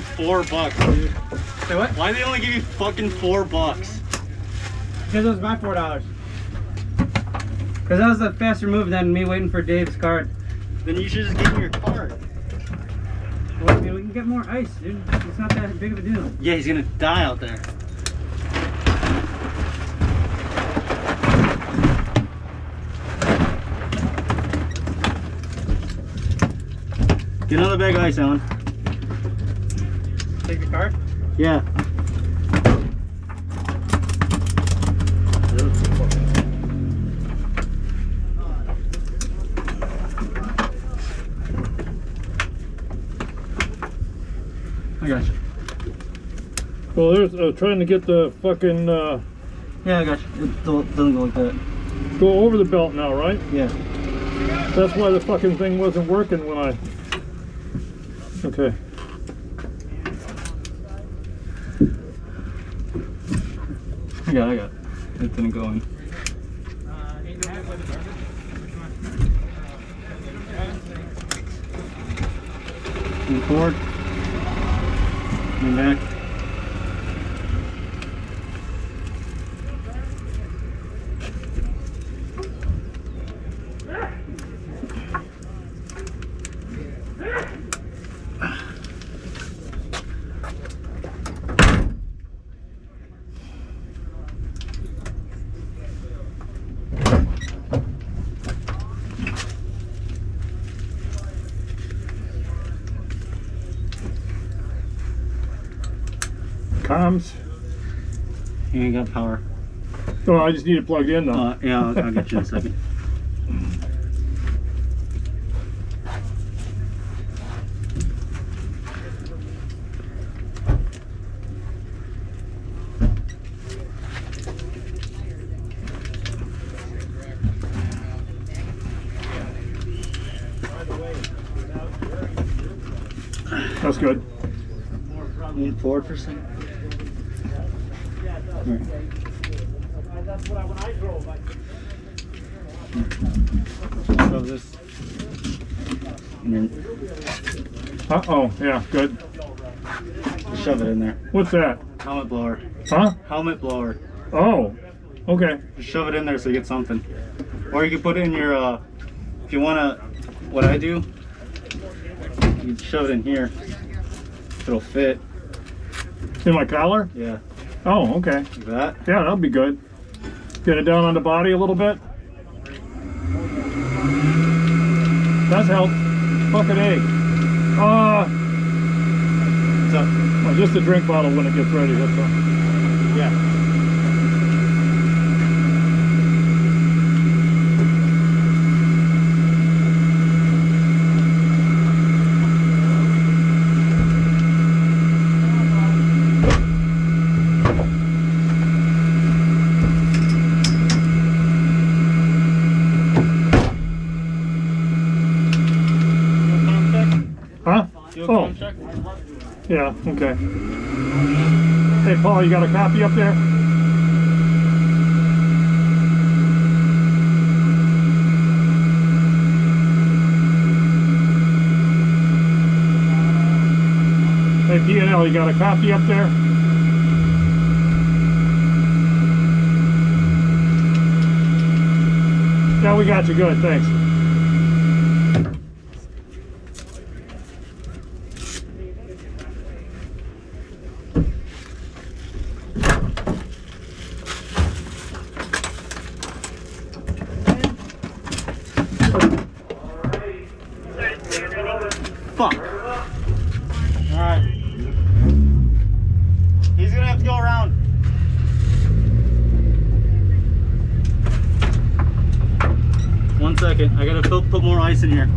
have $4, dude? Say what? Why did they only give you fucking $4? Because it was my $4. Because that was a faster move than me waiting for Dave's card. Then you should just give me your card. Well, I mean, we can get more ice, dude. It's not that big of a deal. Yeah, he's gonna die out there. Get another bag of ice, Alan. Take your card? Yeah. I got you. Well, there's trying to get the fucking Yeah, I got you. It doesn't go like that. go over the belt now, right? Yeah. That's why the fucking thing wasn't working when I. Okay. I got it. It didn't go in. Move forward. Move back. Comms. You ain't got power. Oh, I just need it plugged in though. Yeah, I'll get you in a second. That's good. Lean forward for a second. Right. That's what when I drove. Shove this. And then Oh, yeah, good. just shove it in there. What's that? Helmet blower. Huh? Helmet blower. Oh, okay. Just shove it in there so you get something. Or you can put it in your, if you want to, what I do, you shove it in here. It'll fit. In my collar? Yeah. Oh, okay. Like that. Yeah, that'll be good. Get it down on the body a little bit. Does help. Fucking A. What's up? Well, just a drink bottle when it gets ready, that's all. Yeah. Huh? Oh. Yeah, okay. Hey, Paul, you got a copy up there? Hey, P&L, you got a copy up there? Yeah, we got you. Good, thanks. Fuck. Alright. He's gonna have to go around. One second. I gotta put more ice in here.